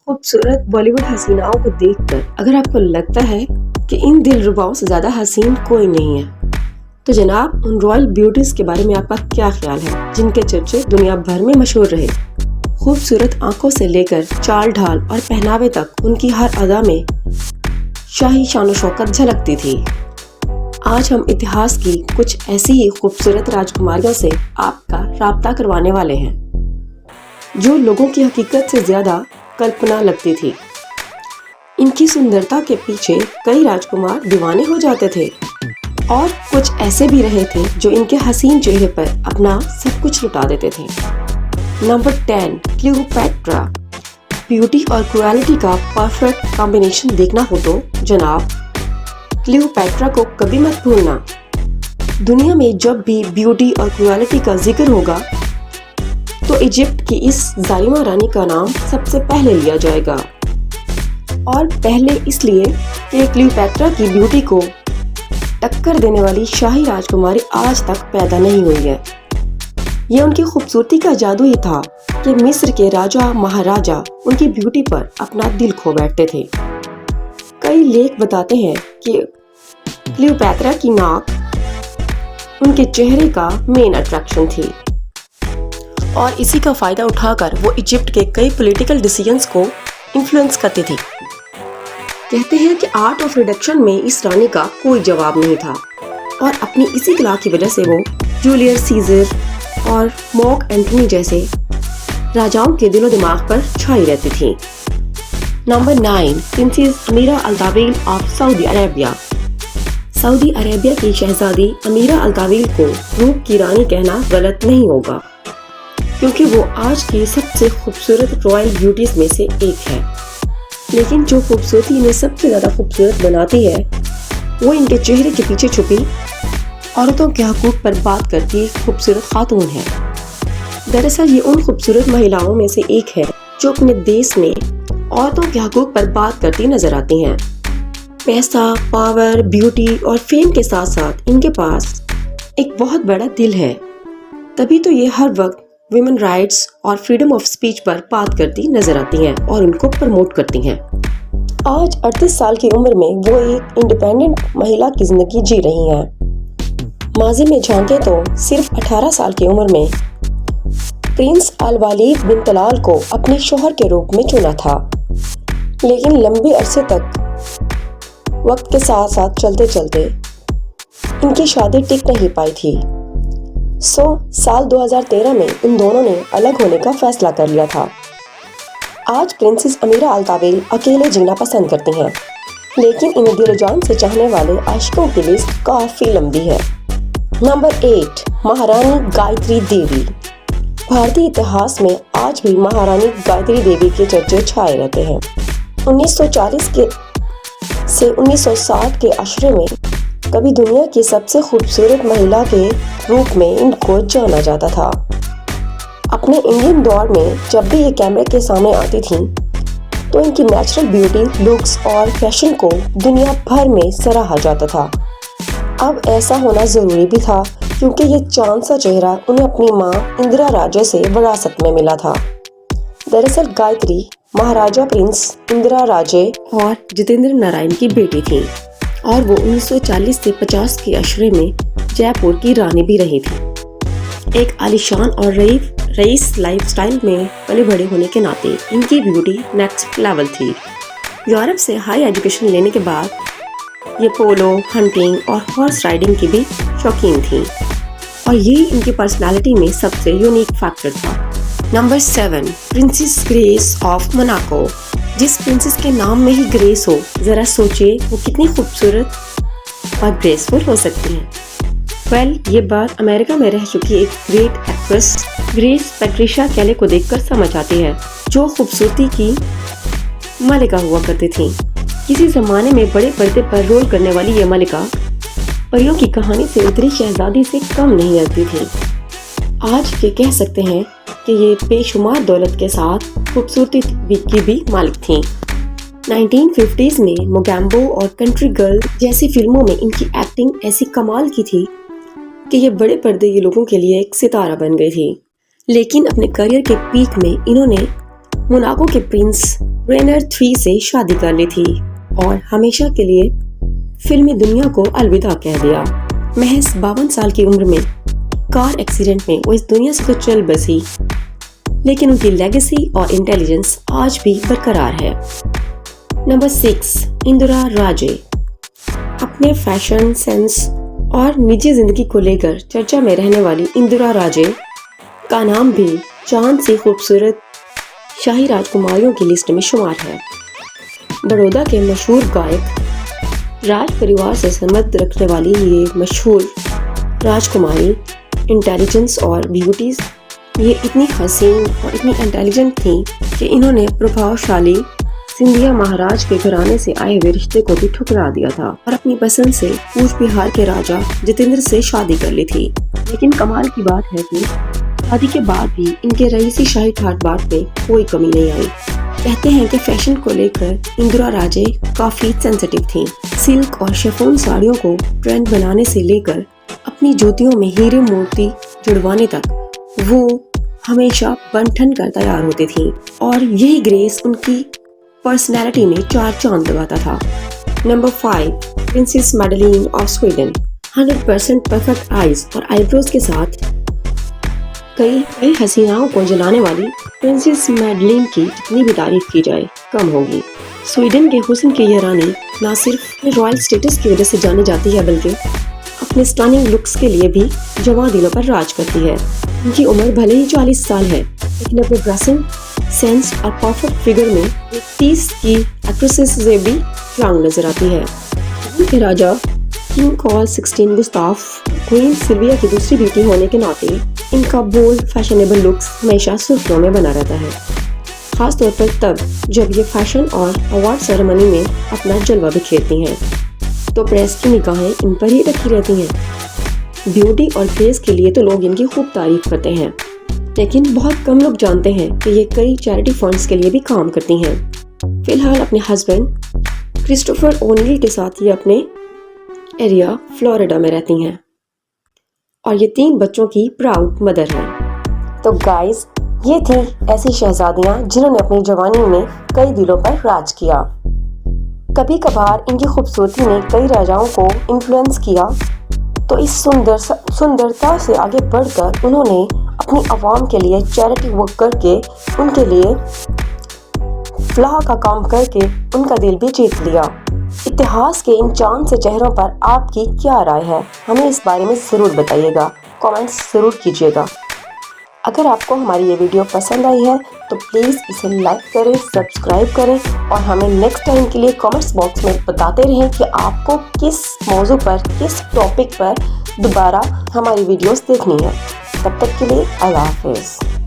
खूबसूरत बॉलीवुड हसीनाओं को देखकर अगर आपको लगता है कि इन दिलरुबाओं से ज़्यादा हसीन कोई नहीं है, तो जनाब उन रॉयल ब्यूटीज़ के बारे में आपका क्या ख्याल है जिनके चर्चे दुनिया भर में मशहूर रहे। खूबसूरत आंखों से लेकर चाल ढाल और पहनावे तक उनकी हर अदा में शाही शान शौकत झलकती थी। आज हम इतिहास की कुछ ऐसी ही खूबसूरत राजकुमारियों से आपका राब्ता करवाने वाले हैं जो लोगों की हकीकत से ज़्यादा कल्पना लगती थी। इनकी सुंदरता के पीछे कई राजकुमार दीवाने हो जाते थे और कुछ ऐसे भी रहे थे जो इनके हसीन चेहरे पर अपना सब कुछ लुटा देते थे। Number 10, Cleopatra. ब्यूटी और क्रुएलिटी का परफेक्ट कॉम्बिनेशन देखना हो तो जनाब क्लियोपैट्रा को कभी मत भूलना। दुनिया में जब भी ब्यूटी और क्रुएलिटी का जिक्र होगा तो इजिप्ट की इस जालिमा रानी का नाम सबसे पहले लिया जाएगा, और पहले इसलिए कि क्लियोपैट्रा की ब्यूटी को टक्कर देने वाली शाही राजकुमारी आज तक पैदा नहीं हुई है। यह उनकी खूबसूरती का जादू ही था कि मिस्र के राजा महाराजा उनकी ब्यूटी पर अपना दिल खो बैठते थे। कई लेख बताते हैं कि क्लियोपैट्रा की नाक उनके चेहरे का मेन अट्रैक्शन थी और इसी का फायदा उठाकर वो इजिप्ट के कई पॉलिटिकल डिसीजंस को इन्फ्लुएंस करती थी। कहते हैं कि आर्ट ऑफ रिडक्शन में इस रानी का कोई जवाब नहीं था और अपनी इसी कला की वजह से वो जूलियस सीजर और मार्क एंटनी जैसे राजाओं के दिलो दिमाग पर छाई रहती थी। Number 9, princess Ameera Al Taweel of Saudi Arabia. Saudi Arabia की शहजादी अमीरा अल-तावील को रूप की रानी कहना गलत नहीं होगा, क्योंकि वो आज की सबसे खूबसूरत रॉयल ब्यूटीज में से एक है। लेकिन जो खूबसूरती इन्हें सबसे ज़्यादा खूबसूरत बनाती है वो इनके चेहरे के पीछे छुपी औरतों के हकूक़ पर बात करती खूबसूरत खातून है। दरअसल ये उन खूबसूरत महिलाओं में से एक है जो अपने देश में औरतों के हकूक़ पर बात करती नजर आती हैं। पैसा, पावर, ब्यूटी और फेम के साथ साथ इनके पास एक बहुत बड़ा दिल है, तभी तो ये हर वक्त विमेन राइट्स और फ्रीडम ऑफ स्पीच पर बात करती नजर आती हैं और उनको प्रमोट करती हैं। आज 38 साल की उम्र में वो एक इंडिपेंडेंट महिला की जिंदगी जी रही हैं। माजी में झांके तो सिर्फ 18 साल की उम्र में प्रिंस अल वलीद बिन तलाल को अपने शौहर के रूप में चुना था, लेकिन लंबे अरसे तक वक्त के साथ साथ चलते चलते इनकी शादी टिक नहीं पाई थी। साल 2013 में इन दोनों ने अलग होने का फैसला कर लिया था। आज प्रिंसेस अमीरा अल-तावील अकेले जीना पसंद करती हैं, लेकिन इन्हें दिल जान से चाहने वाले आशिकों की लिस्ट काफी लंबी है। नंबर 8, महारानी गायत्री देवी। भारतीय इतिहास में आज भी महारानी गायत्री देवी के चर्चे छाए रहते हैं। 1940 से 1960 के अशरे में कभी दुनिया की सबसे खूबसूरत महिला के रूप में इनको जाना जाता था। अपने इंडियन दौर में जब भी ये कैमरे के सामने आती थीं, तो इनकी नेचुरल ब्यूटी, लुक्स और फैशन को दुनिया भर में सराहा जाता था। अब ऐसा होना ज़रूरी भी था, क्योंकि ये चांद सा चेहरा उन्हें अपनी माँ इंदिरा राजे से विरासत में मिला था। दरअसल गायत्री महाराजा प्रिंस इंदिरा राजे और जितेंद्र नारायण की बेटी थी और वो 1940 से 50 के अशरे में जयपुर की रानी भी रही थी। एक आलीशान और रईस लाइफस्टाइल में पले बड़े होने के नाते इनकी ब्यूटी नेक्स्ट लेवल थी। यूरोप से हाई एजुकेशन लेने के बाद ये पोलो, हंटिंग और हॉर्स राइडिंग की भी शौकीन थी और यही इनकी पर्सनालिटी में सबसे यूनिक फैक्टर था। Number 7, princess grace of Monaco. जिस प्रिंसेस के नाम में ही ग्रेस हो, जरा सोचिए वो कितनी खूबसूरत और ग्रेसफुल हो सकती हैं। ये बात अमेरिका में रह चुकी एक ग्रेट एक्ट्रेस ग्रेस पैट्रिशा केले को देखकर समझ आती है, जो खूबसूरती की मलिका हुआ करती थी। किसी जमाने में बड़े पर्दे पर रोल करने वाली ये मलिका परियों की कहानी से उतरी शहजादी से कम नहीं लगती थी। आज के कह सकते हैं कि ये बेशुमार दौलत के साथ खूबसूरती की भी मालिक थीं। 1950s में मोगैम्बो और कंट्री गर्ल जैसी फिल्मों में इनकी एक्टिंग ऐसी कमाल की थी कि ये बड़े पर्दे के लोगों के लिए एक सितारा बन गई थी। लेकिन अपने करियर के पीक में इन्होंने मोनाको के प्रिंस रेनर 3 से शादी कर ली थी और हमेशा के लिए फिल्मी दुनिया को अलविदा कह दिया। महज 52 साल की उम्र में कार एक्सीडेंट में वो इस दुनिया से तो चल बसी, लेकिन उनकी लेगेसी और इंटेलिजेंस आज भी बरकरार है। नंबर 6, इंदिरा राजे। अपने फैशन सेंस और निजी जिंदगी को लेकर चर्चा में रहने वाली इंदिरा राजे का नाम भी चांद सी खूबसूरत शाही राजकुमारियों की लिस्ट में शुमार है। बड़ौदा के मशहूर गायक राज परिवार से संबंध रखने वाली ये मशहूर राजकुमारी इंटेलिजेंस और ब्यूटीज ये इतनी हसीन और इतनी इंटेलिजेंट थी कि इन्होंने प्रभावशाली सिंधिया महाराज के घराने से आए हुए रिश्ते को भी ठुकरा दिया था और अपनी पसंद से कूच बिहार के राजा जितेंद्र से शादी कर ली थी। लेकिन कमाल की बात है कि शादी के बाद भी इनके रईसी शाही ठाट बाट में कोई कमी नहीं आई। कहते हैं कि फैशन को लेकर इंदिरा राजे काफी सेंसिटिव थीं। सिल्क और शिफॉन साड़ियों को ट्रेंड बनाने से लेकर अपनी जूतियों में हीरे मोती जुड़वाने तक वो हमेशा बन-ठन कर तैयार होती थीं और यही ग्रेस उनकी पर्सनैलिटी में 4 चांद लगाता था। Number 5, princess Madeline of Sweden. 100% perfect eyes और आईब्रोज के साथ कई हसीनाओं को जलाने वाली प्रिंसेस मैडलिन की जितनी भी तारीफ की जाए कम होगी। स्वीडन के हुस्न की यह रानी न सिर्फ रॉयल स्टेटस की वजह से जानी जाती है बल्कि अपने स्टनिंग लुक्स के लिए भी जवां दिलों पर राज करती है। उनकी उम्र भले ही 40 साल है, लेकिन अपने ड्रेसिंग सेंस और परफेक्ट फिगर में 30 की एक्ट्रेसेस से भी स्ट्रांग नजर आती है। उनके राजा king Carl 16 Gustaf queen Silvia की दूसरी बेटी होने के नाते इनका बोल्ड फैशनेबल लुक्स हमेशा सुर्खियों में बना रहता है, खास तौर पर तब जब ये फैशन और अवार्ड सेरेमनी में अपना जलवा बिखेरती हैं तो प्रेस की निगाहें इन पर ही रखी रहती हैं। ब्यूटी और ग्रेस के लिए तो लोग इनकी खूब तारीफ करते हैं, लेकिन बहुत कम लोग जानते हैं कि ये कई चैरिटी फंड्स के लिए भी काम करती हैं। फिलहाल अपने हस्बैंड क्रिस्टोफर ओनील के साथ ये अपने एरिया फ्लोरिडा में रहती हैं और ये 3 बच्चों की प्राउड मदर हैं। तो गाइस, ये थी ऐसी शहजादियां जिन्होंने अपनी जवानी में कई दिलों पर राज किया। कभी कभार इनकी खूबसूरती ने कई राजाओं को इन्फ्लुएंस किया, तो इस सुंदरता से आगे बढ़कर उन्होंने अपनी आवाम के लिए चैरिटी वर्क करके उनके लिए फलाह का काम करके उनका दिल भी जीत लिया। इतिहास के इन चांद से चेहरों पर आपकी क्या राय है, हमें इस बारे में ज़रूर बताइएगा, कमेंट्स ज़रूर कीजिएगा। अगर आपको हमारी ये वीडियो पसंद आई है तो प्लीज़ इसे लाइक करें, सब्सक्राइब करें और हमें नेक्स्ट टाइम के लिए कमेंट्स बॉक्स में बताते रहें कि आपको किस मौजू पर, किस टॉपिक पर दोबारा हमारी वीडियोस देखनी है। तब तक के लिए अल्लाह हाफिज़।